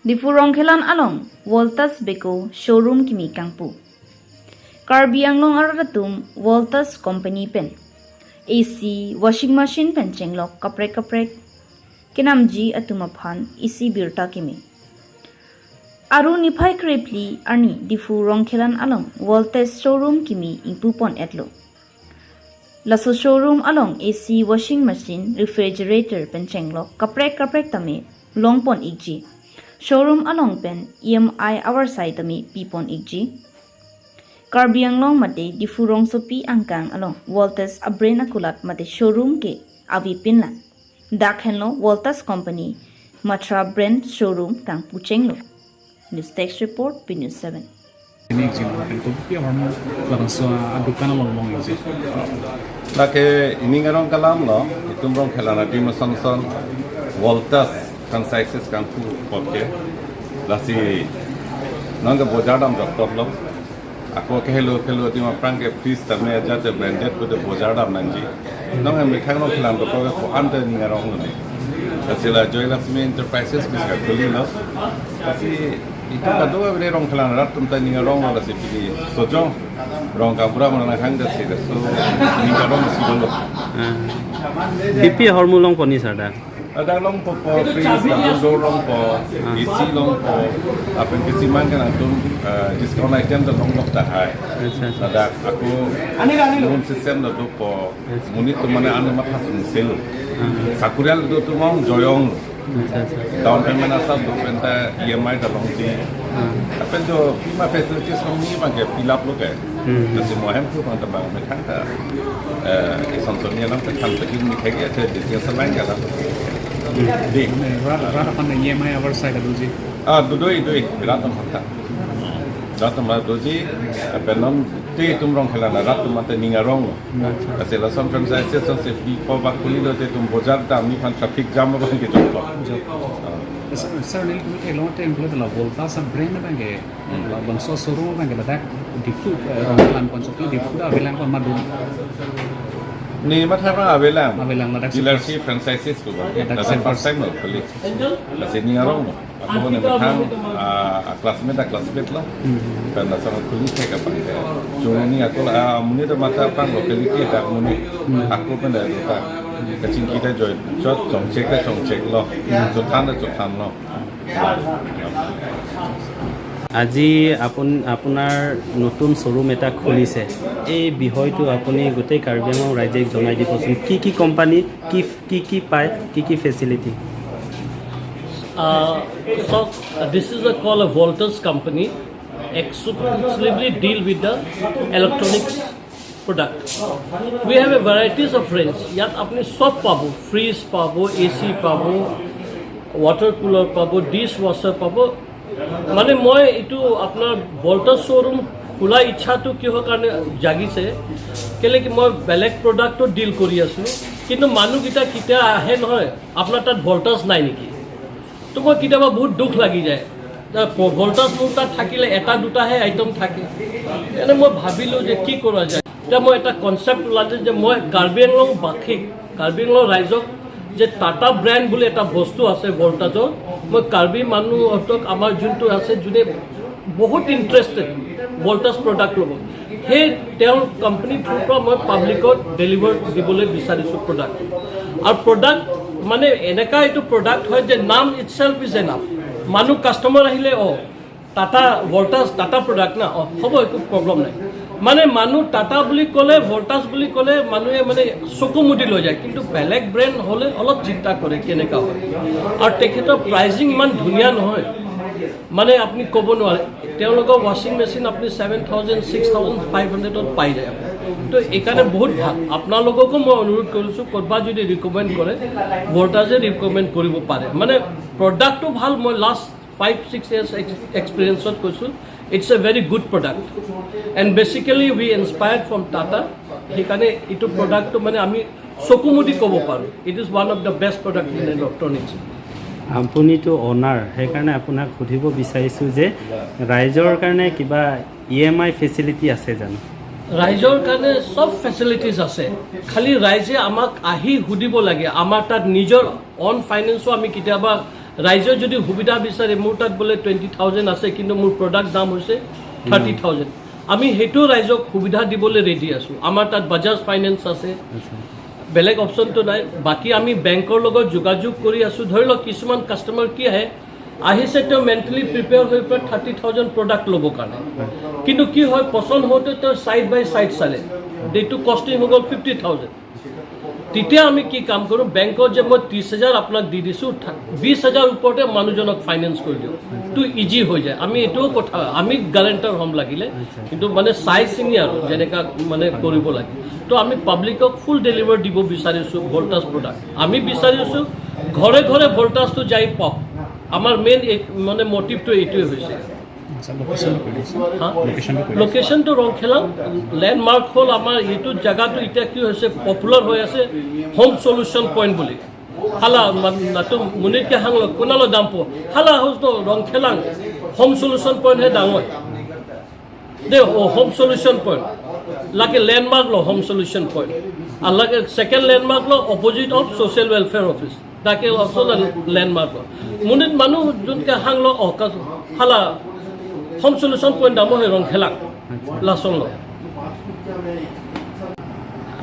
Difu Rongkhelan along Voltas Beko showroom kimi kangpu. Karbi anglong aratum Voltas company pen. AC washing machine pen chenglok kaprek kenamji atumaphan isi birta kimi. Aru niphai krepli ani Difu Rongkhelan along Voltas showroom kimi impupon etlo. Laso showroom along AC washing machine refrigerator pen chenglok kaprek tame longpon igji. Showroom along pen EMI our side tami pipon igji. Karbiang long mate Difu Rong sopi angkang along Voltas abrena kulat mate showroom ke avi pinlan. Dakhenlo Voltas company Matra brand showroom kang puchenglo. News text report P-News 7. Ini jiwa itu dia orang langsung adukan long itu. Laki ini ngarong kalam lo, itu orang kelana di mason Voltas franchises kan tu pakai, lasi nangga bojadam doktor lo, aku kehelo di mana ke fees tamne aja te branded pada bojadam nanti, nangga mereka nong kelan doktor ke anda ni ngarong lo, lasi la Joy Lakshmi Enterprises bisa kuli lo, lasi itu kadua beri rong kelan rat tempat ni ngarong lo lasi pilih sojong rong kabura mana hang dah sih, so ni ngarong mesti dulu. BP hormulong poni sada. Ada long po freeze, ada long po isi long po, apa yang kesiman kan atum diskon item dan long tak hai. Ada aku mun sistem dah tu po, muni tu mana anu makas sel. Sakurial tu mau joyong. Down payment asal tu penta EMI dah long di. Apa tu prima facilities long ni bang ke pilap lo ke. Jadi mohon tu bang tambah mereka dah. Esonsnya long terkan begini ni kaya ada dia selain jalan. Di rata pandai EMI our side ada uji. Dudoi beratam hakta. Beratam doji penom te tumrong kelana ratum mate ningarong. Asal lasan franchise se pipo bakuli do te tum bojar dam ni pan traffic jam ba ke joplo. Sir ni tu long time kalau tu la Voltas brand apa ke? La bangsa showroom apa ke? La dak Difu Rongkhelan konsopi Difu dah bilang pun madu. Ni matara avelang Ladak dealership franchises tu kan. Lasan first time lo kali. Lasan ningarong. Aku pun memang classmate lah. Karena sama kulit saya kapan ke. Cuma ni aku lah muni tu mata apa locality tak muni. Aku pun dah lupa. Kecil kita jod cek lo. Jotan lo. আজি আপোনাৰ নতুন showroom এটা খুলিছে এই বিষয়টো আপুনি গোটেই কাৰ্বি আংলং ৰাইজক জনাই দিবচোন কি কোম্পানী কি পায় কি facility So this is called a Voltas company exclusively deal with the electronics product. We have a varieties of range. Yat apni sob pabo, freeze pabo, AC pabo, water cooler pabo, dishwasher pabo. মানে মই এটো আপনার ভল্টাস showroom খোলা ইচ্ছাটো কিহৰ কাৰণে জাগিছে কেলে কি মই বেলেগ প্ৰডাক্টটো ডিল কৰি আছো কিন্তু মানুহকিটা কিটা আহে নহয় আপোনাৰ তাত ভল্টাস নাই নেকি তো মই কিটাবা বহুত দুখ লাগি যায় ভল্টাস মোৰ তাত থাকিলে এটা দুটাহে আইটেম থাকে এনে মই ভাবিলো যে কি কৰা যায় এটা মই এটা কনসেপ্ট ওলালে যে মই কাৰ্বি আংলং ৰাইজক যে টাটা ব্ৰ্যান্ড বলে এটা বস্তু আছে ভল্টাজৰ মই কাৰ্বি মানুহ অতক আমাৰ যোনটো আছে যোনে বহুত ইন্টাৰেষ্টেড ভল্টাস প্ৰডাক্ট ল'ব সেই তেওঁৰ কোম্পানী থ্ৰু পৰা মই পাব্লিকত ডেলিভাৰ দিবলৈ বিচাৰিছো প্ৰডাক্ট আৰু প্ৰডাক্ট মানে এনেকা এইটো প্ৰডাক্ট হয় যে নাম ইটসেল্ফ ইজ এনাফ মানুহ কাষ্টমাৰ আহিলে টাটা ভল্টাস টাটা প্ৰডাক্ট না হ'ব একো প্ৰব্লেম নাই মানে মানুহ টাটা বুলি ক'লে ভল্টাস বুলি ক'লে মানুহে মানে চকু মুদি লৈ যায় কিন্তু বেলেগ ব্ৰেণ্ড হ'লে অলপ চিন্তা কৰে কেনেকা হয় আৰু তেখেতৰ প্ৰাইজিং ইমান ধুনীয়া নহয় মানে আপুনি ক'ব নোৱাৰে তেওঁলোকৰ ৱাশ্বিং মেচিন আপুনি 7,000 6,500ত পাই যায় তো এইকাৰণে বহুত ভাল আপোনালোককো মই অনুৰোধ কৰিছোঁ ক'ৰবা যদি ৰিকমেণ্ড কৰে ভল্টাজে ৰিকমেণ্ড কৰিব পাৰে মানে প্ৰডাক্টটো ভাল মই last 5-6 years experience of Kusul. It's a very good product. And basically we inspired from Tata. Hikane itu product to mane ami sokumudi kobo paru. It is one of the best product in electronics. আপুনি তো অনাৰ সেইকাৰণে আপোনাক সুধিব বিচাৰিছো যে ৰাইজৰ কাৰণে কিবা EMI ফেচিলিটি আছে জানো ৰাইজৰ কাৰণে সব ফেচিলিটিজ আছে খালি ৰাইজে আমাক আহি হুদিব লাগে আমাৰ তাত নিজৰ অন ফাইনেন্সও আমি কিতাবা ৰাইজে যদি সুবিধা বিচাৰে মোৰ তাত বোলে 20,000 আছে কিন্তু মোৰ প্ৰডাক্ট দাম হৈছে 30,000 আমি সেইটো ৰাইজক সুবিধা দিবলৈ ৰেডি আছোঁ আমাৰ তাত বাজাজ ফাইনেন্স আছে বেলেগ অপশ্যনটো নাই বাকী আমি বেংকৰ লগত যোগাযোগ কৰি আছোঁ ধৰি লওক কিছুমান কাষ্টমাৰ কি আহে আহিছে তেওঁ মেণ্টেলি প্ৰিপেয়াৰ হৈ পেলাই 30,000 প্ৰডাক্ট ল'বৰ কাৰণে কিন্তু কি হয় পচন্দ হওঁতে তেওঁ ছাইড বাই ছাইড চালে ডেটো কষ্টিং হৈ গ'ল 50,000 তেতিয়া আমি কি কাম কৰোঁ বেংকত যে মই 30,000 আপোনাক দি দিছোঁ 20,000 ওপৰতে মানুহজনক ফাইনেন্স কৰি দিওঁ তো ইজি হৈ যায় আমি এইটোও কথা আমি গাৰেণ্টাৰ হ'ম লাগিলে কিন্তু মানে চাই চিনি আৰু যেনেকুৱা মানে কৰিব লাগে তো আমি পাব্লিকক ফুল ডেলিভাৰ দিব বিচাৰিছোঁ ভল্টাছ প্ৰডাক্ট আমি বিচাৰিছোঁ ঘৰে ঘৰে ভল্টাছটো যাই পাওক আমাৰ মেইন মানে মটিভটো এইটোৱে হৈছে আচ্ছা লোকেশনটো কৈ দিছোঁ লোকেশনটো কৈ লোকেশনটো ৰংখেলাং লেণ্ডমাৰ্ক হ'ল আমাৰ এইটো জেগাটো এতিয়া কি হৈছে পপুলাৰ হৈ আছে হোম সলিউশ্যন পইণ্ট বুলি হালা নাটো মুনিতকে হাংল কোনালো দাম পো হালা হতো ৰংখেলাং হোম সলিউশ্যন পইণ্ট হে ডাঙৰ দে হোম সলিউশ্যন পইণ্ট লাগে লেণ্ডমাৰ্ক লো হোম সলিউশ্যন পইণ্ট আৰ লাগে সেকেন্ড লেণ্ডমাৰ্ক লো opposite of social welfare office তাকে অলসো লেণ্ডমাৰ্ক মুনিত মানুহ যোনকে হাংল হালা হোম সলিউশ্যন পইণ্ট দাম হয় ৰংখেলাং লাচন লো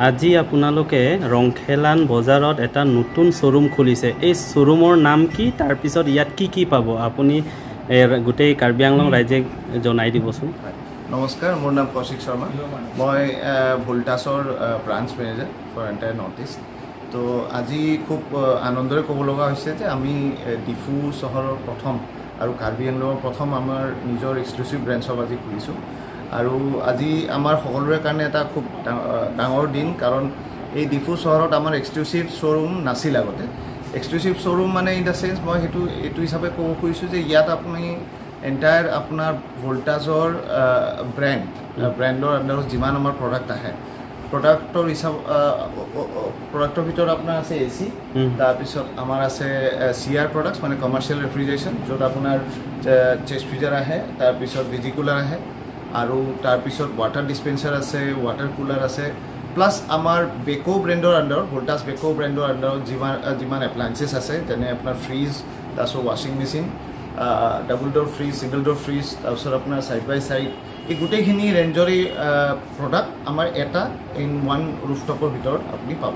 আজি আপোনালোকে ৰংখেলান বজাৰত এটা নতুন শ্ব'ৰুম খুলিছে এই শ্ব'ৰুমৰ নাম কি তাৰপিছত ইয়াত কি কি পাব আপুনি গোটেই কাৰ্বি আংলং ৰাইজে জনাই দিবচোন নমস্কাৰ মোৰ নাম কৌশিক শৰ্মা মই ভল্টাছৰ branch manager for entire north east তো আজি খুব আনন্দৰে ক'ব লগা হৈছে যে আমি ডিফু চহৰৰ প্ৰথম আৰু কাৰ্বি আংলঙৰ প্ৰথম আমাৰ নিজৰ এক্সক্লুচিভ ব্ৰেঞ্চক আজি খুলিছোঁ আৰু আজি আমাৰ সকলোৰে কাৰণে এটা খুব ডাঙৰ দিন কাৰণ এই ডিফু চহৰত আমাৰ এক্সক্লুচিভ শ্ব'ৰুম নাছিল আগতে এক্সক্লুচিভ শ্ব'ৰুম মানে ইন দ্য চেঞ্চ মই এইটো হিচাপে ক'ব খুজিছোঁ যে ইয়াত আপুনি এণ্টায়াৰ আপোনাৰ ভল্টাছৰ ব্ৰেণ্ডৰ আণ্ডাৰত যিমান আমাৰ প্ৰডাক্ট আহে প্ৰডাক্টৰ প্ৰডাক্টৰ ভিতৰত আপোনাৰ আছে AC তাৰপিছত আমাৰ আছে CR প্ৰডাক্টছ মানে কমাৰ্চিয়েল ৰেফ্ৰিজাৰেশ্যন য'ত আপোনাৰ চেষ্ট ফ্ৰিজাৰ আহে তাৰপিছত ভিজিকুলাৰ আহে আৰু তাৰপিছত ৱাটাৰ ডিছপেঞ্চাৰ আছে ৱাটাৰ কুলাৰ আছে প্লাছ আমাৰ বেকো ব্ৰেণ্ডৰ আণ্ডাৰত ভল্টাছ বেকো ব্ৰেণ্ডৰ আণ্ডাৰত যিমান এপ্লায়েঞ্চেছ আছে যেনে আপোনাৰ ফ্ৰিজ তাৰপিছত ৱাশ্বিং machine double ডোৰ fridge single ডোৰ fridge তাৰপিছত আপোনাৰ ছাইড বাই ছাইড এই গোটেইখিনি ৰেঞ্জৰে প্ৰডাক্ট আমাৰ এটা ইন ওৱান ৰুফটপৰ ভিতৰত আপুনি পাব